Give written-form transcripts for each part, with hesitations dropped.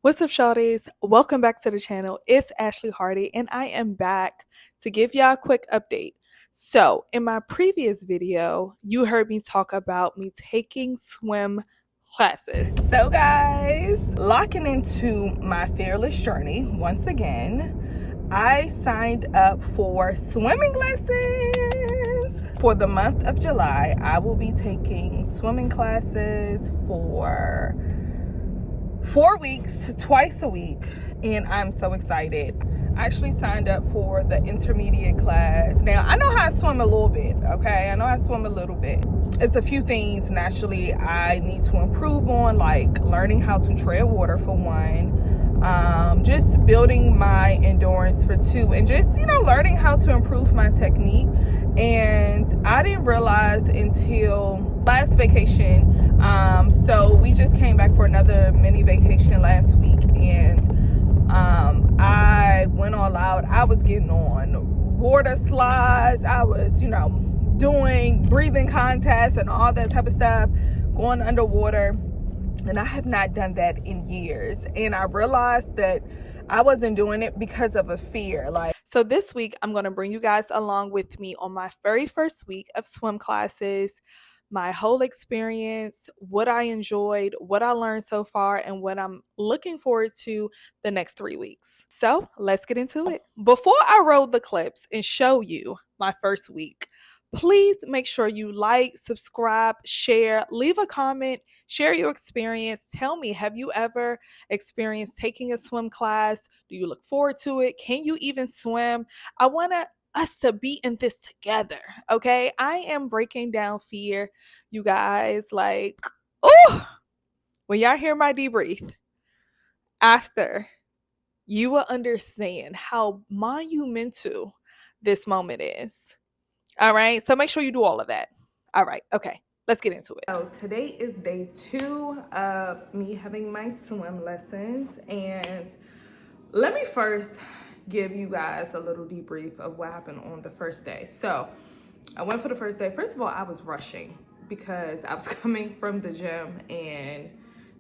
What's up, shawties? Welcome back to the channel. It's Ashley Hardy, and I am back to give y'all a quick update. So, in my previous video, you heard me talk about me taking swim classes. So, guys, locking into my fearless journey once again, I signed up for swimming lessons. For the month of July, I will be taking swimming classes for 4 weeks, twice a week, and I'm so excited. I actually signed up for the intermediate class. Now, I know how to swim a little bit, okay? I know how to swim a little bit. It's a few things naturally I need to improve on, like learning how to tread water for one, just building my endurance for two, and just, learning how to improve my technique. And I didn't realize until last vacation. So we just came back for another mini vacation last week, and I went all out. I was getting on water slides. I was, doing breathing contests and all that type of stuff, going underwater. And I have not done that in years. And I realized that I wasn't doing it because of a fear. So this week, I'm going to bring you guys along with me on my very first week of swim classes, my whole experience, what I enjoyed, what I learned so far, and what I'm looking forward to the next 3 weeks. So let's get into it. Before I roll the clips and show you my first week, please make sure you like, subscribe, share, leave a comment, share your experience. Tell me, have you ever experienced taking a swim class? Do you look forward to it? Can you even swim? I want us to be in this together, okay? I am breaking down fear, you guys. Oh, when y'all hear my debrief after, you will understand how monumental this moment is. All right, so make sure you do all of that. All right, okay, let's get into it. So today is day 2 of me having my swim lessons, and let me first give you guys a little debrief of what happened on the first day. So I went for the first day. First of all, I was rushing because I was coming from the gym and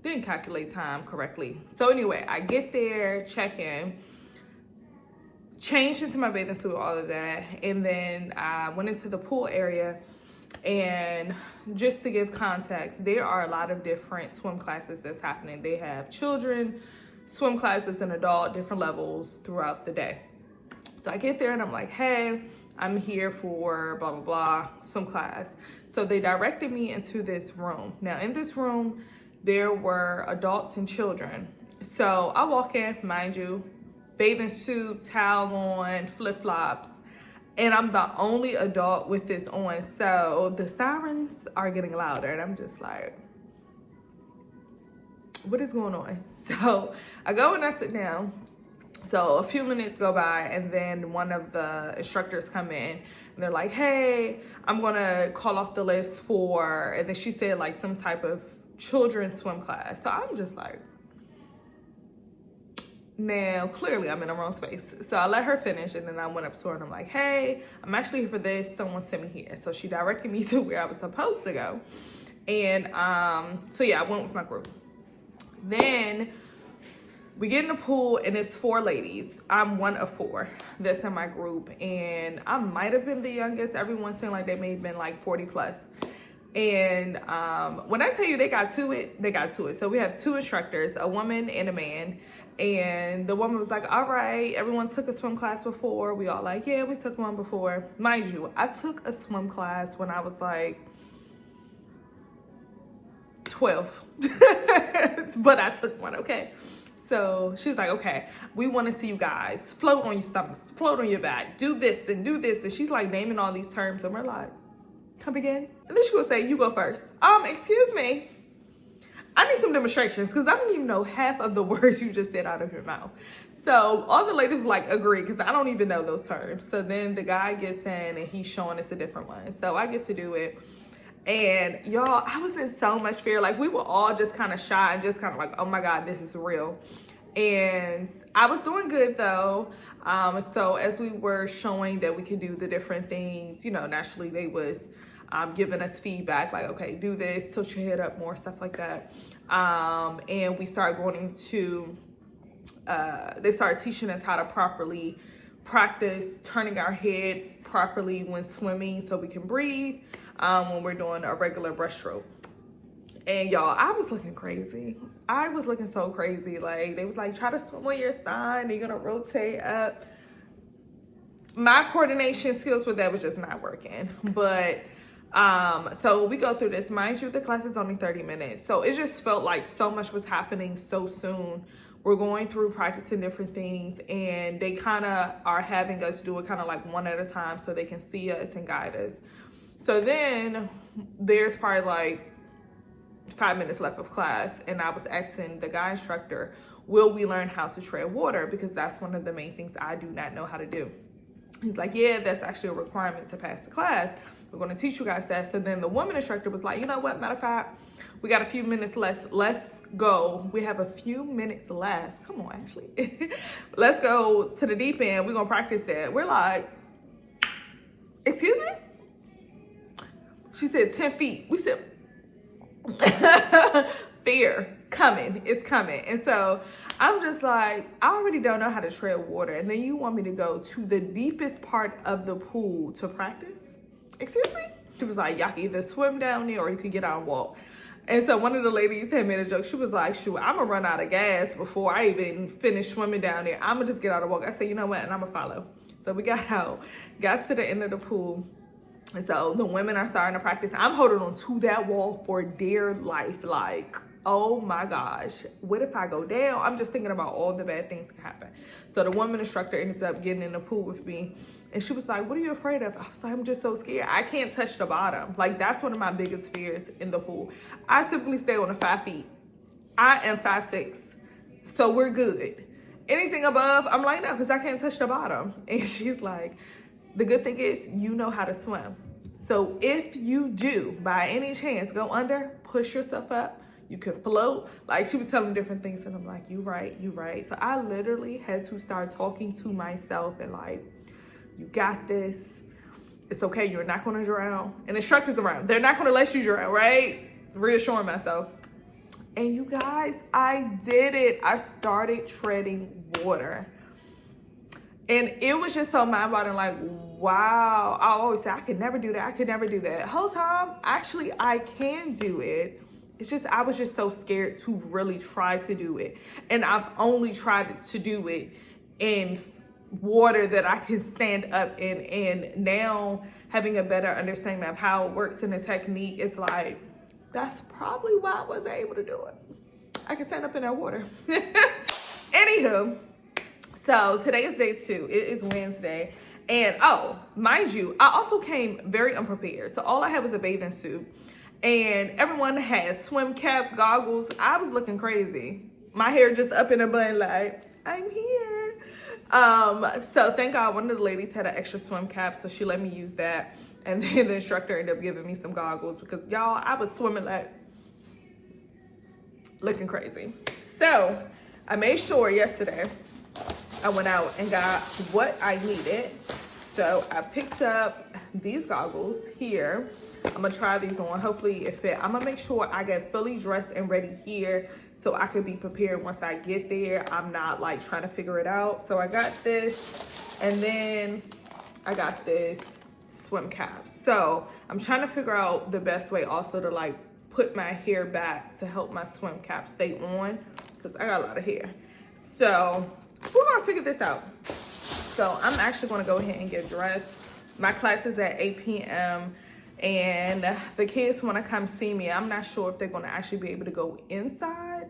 didn't calculate time correctly. So anyway, I get there, check in, changed into my bathing suit, all of that, and then I went into the pool area. And just to give context, there are a lot of different swim classes that's happening. They have children swim classes and adult, different levels throughout the day. So I get there and I'm like, hey, I'm here for blah blah blah swim class. So they directed me into this room. Now in this room there were adults and children. So I walk in, mind you, bathing suit, towel on, flip-flops, and I'm the only adult with this on. So the sirens are getting louder and I'm just like, what is going on? So I go and I sit down. So a few minutes go by and then one of the instructors come in and they're like, hey, I'm gonna call off the list for, and then she said like some type of children's swim class. So I'm just like, now, clearly I'm in the wrong space. So I let her finish and then I went up to her and I'm like, hey, I'm actually here for this. Someone sent me here. So she directed me to where I was supposed to go. And so yeah, I went with my group. Then we get in the pool and it's 4 ladies. I'm one of 4 that's in my group. And I might have been the youngest. Everyone's saying like they may have been like 40 plus. And when I tell you they got to it, they got to it. So we have 2 instructors, a woman and a man. And the woman was like, all right, everyone took a swim class before. We all like, yeah, we took one before. Mind you, I took a swim class when I was like 12. But I took one, okay? So she's like, okay, we want to see you guys float on your stomachs, float on your back, do this and do this. And she's like naming all these terms. And we're like, come again? And then she would say, you go first. Excuse me. I need some demonstrations because I don't even know half of the words you just said out of your mouth. So all the ladies like agree because I don't even know those terms. So then the guy gets in and he's showing us a different one. So I get to do it. And y'all, I was in so much fear. Like we were all just kind of shy and just kind of like, oh my God, this is real. And I was doing good though. So as we were showing that we could do the different things, naturally they was giving us feedback like, okay, do this, tilt your head up more, stuff like that. And we started going to, they started teaching us how to properly practice turning our head properly when swimming so we can breathe when we're doing a regular breaststroke. And y'all, I was looking crazy. I was looking so crazy. Like, they was like, try to swim on your side, you're gonna rotate up. My coordination skills with that was just not working. But so we go through this. Mind you, the class is only 30 minutes. So it just felt like so much was happening so soon. We're going through practicing different things, and they kind of are having us do it kind of like one at a time so they can see us and guide us. So then there's probably like 5 minutes left of class, and I was asking the guy instructor, will we learn how to tread water? Because that's one of the main things I do not know how to do. He's like, yeah, that's actually a requirement to pass the class. We're going to teach you guys that. So then the woman instructor was like, you know what, matter of fact, we got a few minutes left. Let's go. We have a few minutes left. Come on, actually. Let's go to the deep end. We're going to practice that. We're like, excuse me? She said 10 feet. We said, fear coming. It's coming. And so I'm just like, I already don't know how to tread water. And then you want me to go to the deepest part of the pool to practice? Excuse me? She was like, y'all can either swim down there or you can get out and walk. And so one of the ladies had made a joke. She was like, shoot, I'm gonna run out of gas before I even finish swimming down there. I'm gonna just get out and walk. I said, you know what? And I'm gonna follow. So we got out, got to the end of the pool. And so the women are starting to practice. I'm holding on to that wall for dear life. Like, oh my gosh, what if I go down? I'm just thinking about all the bad things can happen. So the woman instructor ends up getting in the pool with me. And she was like, what are you afraid of? I was like, I'm just so scared. I can't touch the bottom. Like, that's one of my biggest fears in the pool. I typically stay on the 5 feet. I am 5'6". So we're good. Anything above, I'm like, no, because I can't touch the bottom. And she's like, the good thing is you know how to swim. So if you do, by any chance, go under, push yourself up, you can float. Like, she was telling different things, and I'm like, you right, you right. So I literally had to start talking to myself and like, you got this. It's okay, you're not gonna drown. And instructors around, they're not gonna let you drown, right? Reassuring myself. And you guys, I did it. I started treading water. And it was just so mind-boggling, like, wow. I always say, I could never do that. I could never do that. Whole time, actually, I can do it. It's just, I was just so scared to really try to do it. And I've only tried to do it in water that I can stand up in. And now, having a better understanding of how it works in the technique, it's like, that's probably why I wasn't able to do it. I can stand up in that water. Anywho. So today is day 2. It is Wednesday. And oh, mind you, I also came very unprepared. So all I had was a bathing suit. And everyone had swim caps, goggles. I was looking crazy. My hair just up in a bun like, I'm here. So thank God one of the ladies had an extra swim cap. So she let me use that. And then the instructor ended up giving me some goggles. Because y'all, I was swimming like, looking crazy. So I made sure yesterday I went out and got what I needed. So I picked up these goggles here. I'm gonna try these on, hopefully it fit. I'm gonna make sure I get fully dressed and ready here so I could be prepared once I get there. I'm not like trying to figure it out. So I got this, and then I got this swim cap. So I'm trying to figure out the best way also to like put my hair back to help my swim cap stay on, because I got a lot of hair. So we're gonna figure this out. So I'm actually gonna go ahead and get dressed. My class is at 8 p.m. and the kids wanna come see me. I'm not sure if they're gonna actually be able to go inside,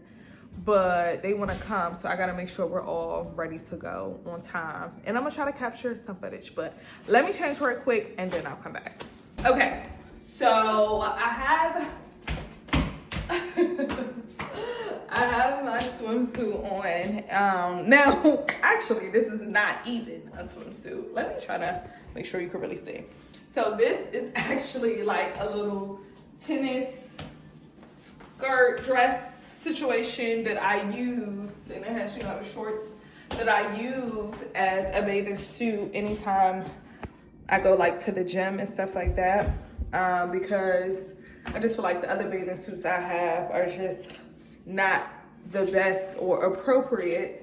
but they wanna come. So I gotta make sure we're all ready to go on time. And I'm gonna try to capture some footage, but let me change real quick and then I'll come back. Okay, so I have I have my swimsuit on. Now, actually, this is not even a swimsuit. Let me try to make sure you can really see. So this is actually like a little tennis skirt dress situation that I use, and it has, you know, shorts that I use as a bathing suit anytime I go like to the gym and stuff like that, because I just feel like the other bathing suits I have are just not the best or appropriate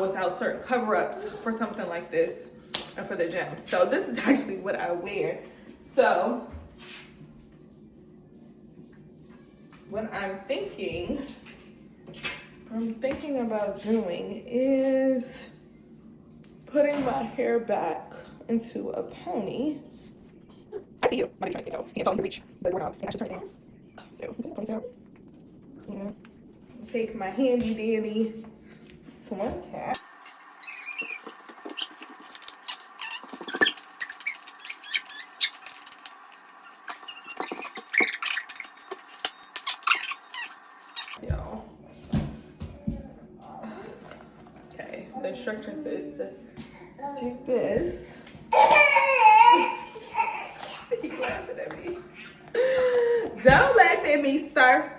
without certain cover-ups for something like this and for the gym. So this is actually what I wear. So what I'm thinking about doing is putting my hair back into a pony. I see you. Might be trying to say no. It's all in reach, but we're not. I should turn it down. So ponytail. Yeah. Take my handy dandy swim cap. Okay, the instruction says to do this. He's laughing at me. Don't laugh at me, sir.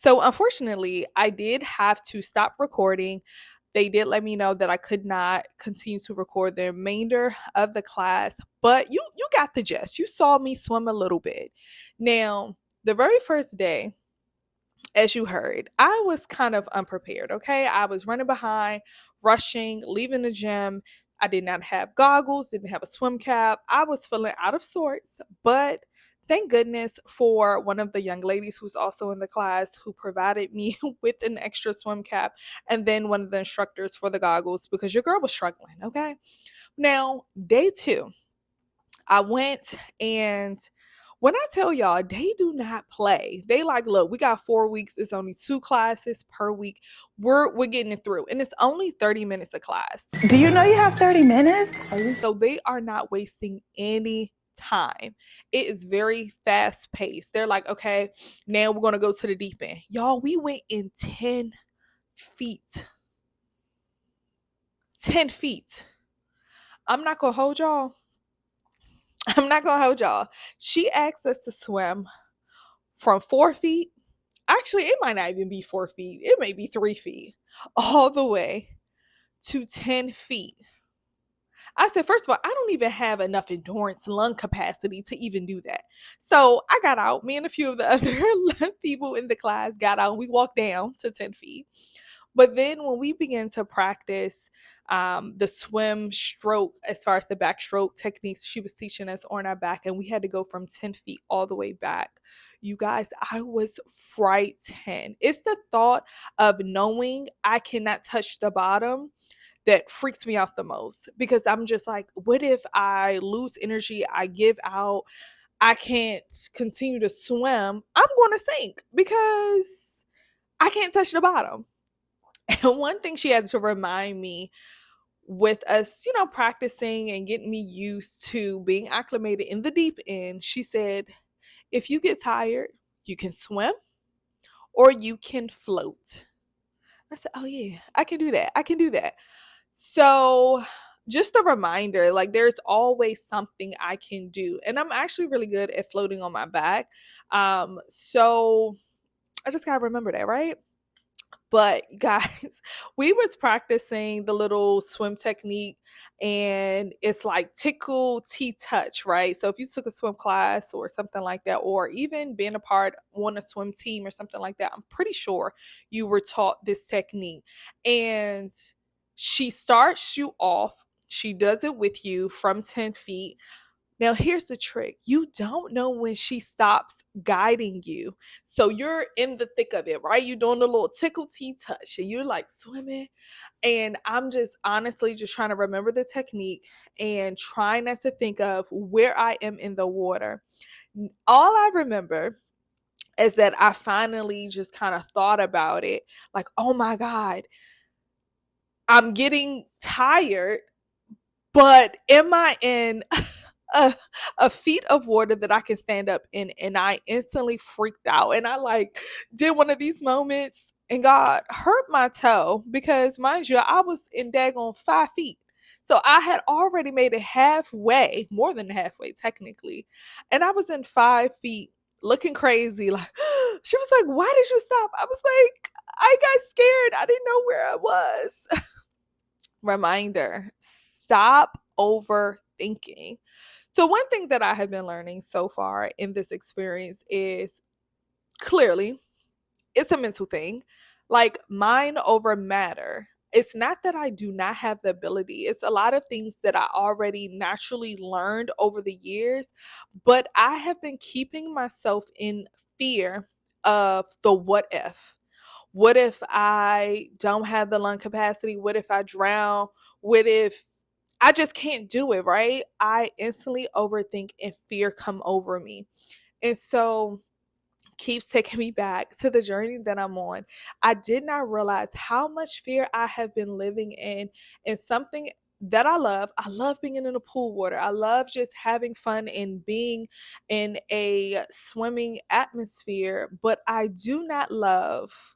So unfortunately, I did have to stop recording. They did let me know that I could not continue to record the remainder of the class, but you got the gist. You saw me swim a little bit. Now, the very first day, as you heard, I was kind of unprepared, okay? I was running behind, rushing, leaving the gym. I did not have goggles, didn't have a swim cap. I was feeling out of sorts, but thank goodness for one of the young ladies who's also in the class who provided me with an extra swim cap, and then one of the instructors for the goggles because your girl was struggling, okay? Now, day 2, I went, and when I tell y'all, they do not play. They like, look, we got 4 weeks. It's only 2 classes per week. We're getting it through. And it's only 30 minutes a class. Do you know you have 30 minutes? So they are not wasting any time. It is very fast paced. They're like, okay, now we're going to go to the deep end. Y'all, we went in 10 feet. 10 feet. I'm not gonna hold y'all. I'm not gonna hold y'all. She asked us to swim from 4 feet. Actually, it might not even be 4 feet. It may be 3 feet, all the way to 10 feet. I said, first of all, I don't even have enough endurance lung capacity to even do that. So I got out. Me and a few of the other people in the class got out. We walked down to 10 feet. But then when we began to practice the swim stroke, as far as the backstroke techniques, she was teaching us on our back, and we had to go from 10 feet all the way back. You guys, I was frightened. It's the thought of knowing I cannot touch the bottom that freaks me out the most, because I'm just like, what if I lose energy? I give out. I can't continue to swim. I'm going to sink because I can't touch the bottom. And one thing she had to remind me with us, practicing and getting me used to being acclimated in the deep end, she said, if you get tired, you can swim or you can float. I said, oh, yeah, I can do that. I can do that. So, just a reminder, like, there's always something I can do. And I'm actually really good at floating on my back. So I just got to remember that, right? But guys, we was practicing the little swim technique, and it's like tickle t touch, right? So if you took a swim class or something like that, or even being a part on a swim team or something like that, I'm pretty sure you were taught this technique. And she starts you off, she does it with you from 10 feet. Now, here's the trick. You don't know when she stops guiding you. So you're in the thick of it, right? You're doing a little tickle T touch and you're like swimming. And I'm just honestly just trying to remember the technique and trying not to think of where I am in the water. All I remember is that I finally just kind of thought about it like, oh my God, I'm getting tired, but am I in a, a feet of water that I can stand up in? And I instantly freaked out. And I like did one of these moments, and God hurt my toe because, mind you, I was in daggone 5 feet. So I had already made it halfway, more than halfway technically. And I was in 5 feet looking crazy. Like, she was like, why did you stop? I was like, I got scared. I didn't know where I was. Reminder, stop overthinking. So, one thing that I have been learning so far in this experience is clearly it's a mental thing, like mind over matter. It's not that I do not have the ability, it's a lot of things that I already naturally learned over the years, but I have been keeping myself in fear of the what if. What if I don't have the lung capacity? What if I drown? What if I just can't do it, right? I instantly overthink and fear come over me. And so keeps taking me back to the journey that I'm on. I did not realize how much fear I have been living in something that I love. I love being in the pool water. I love just having fun and being in a swimming atmosphere, but I do not love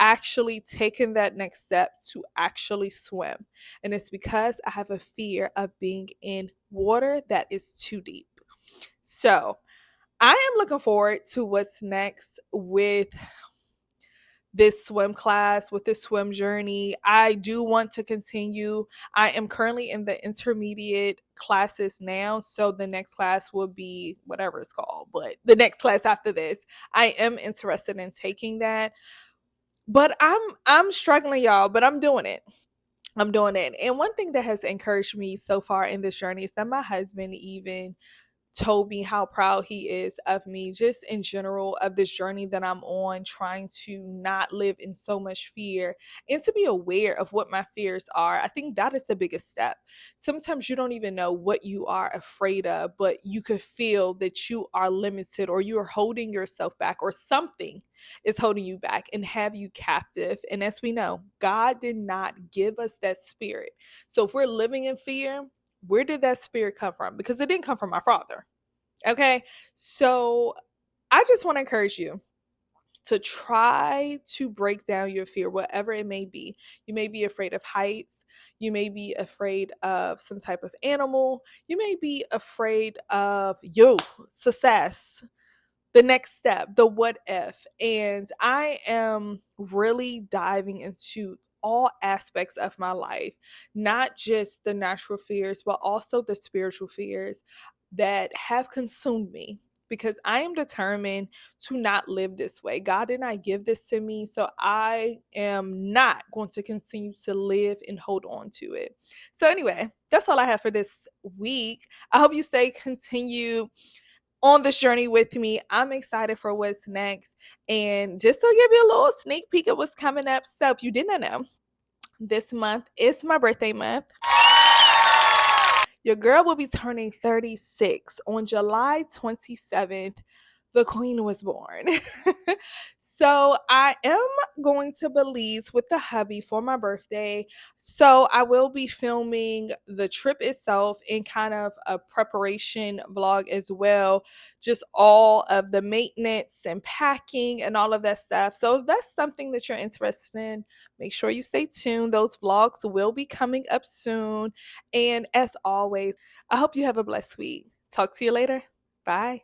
actually taking that next step to actually swim. And it's because I have a fear of being in water that is too deep. So, I am looking forward to what's next with this swim class, with this swim journey. I do want to continue. I am currently in the intermediate classes now, so the next class will be whatever it's called, but the next class after this, I am interested in taking that. But I'm struggling, y'all, but I'm doing it. I'm doing it. And one thing that has encouraged me so far in this journey is that my husband even told me how proud he is of me, just in general, of this journey that I'm on, trying to not live in so much fear and to be aware of what my fears are. I think that is the biggest step. Sometimes you don't even know what you are afraid of, but you could feel that you are limited or you are holding yourself back or something is holding you back and have you captive. And as we know, God did not give us that spirit. So if we're living in fear, where did that spirit come from? Because it didn't come from my father. Okay. So I just want to encourage you. to try to break down your fear, whatever it may be. You may be afraid of heights. You may be afraid of some type of animal. You may be afraid of success, the next step, the what if. And I am really diving into all aspects of my life, not just the natural fears, but also the spiritual fears that have consumed me. Because I am determined to not live this way. God did not give this to me, so I am not going to continue to live and hold on to it. So, anyway, that's all I have for this week. I hope you continue on this journey with me. I'm excited for what's next. And just to give you a little sneak peek of what's coming up. So, if you didn't know, this month is my birthday month. Your girl will be turning 36 on July 27th. The queen was born. So I am going to Belize with the hubby for my birthday. So I will be filming the trip itself in kind of a preparation vlog as well. Just all of the maintenance and packing and all of that stuff. So if that's something that you're interested in, make sure you stay tuned. Those vlogs will be coming up soon. And as always, I hope you have a blessed week. Talk to you later. Bye.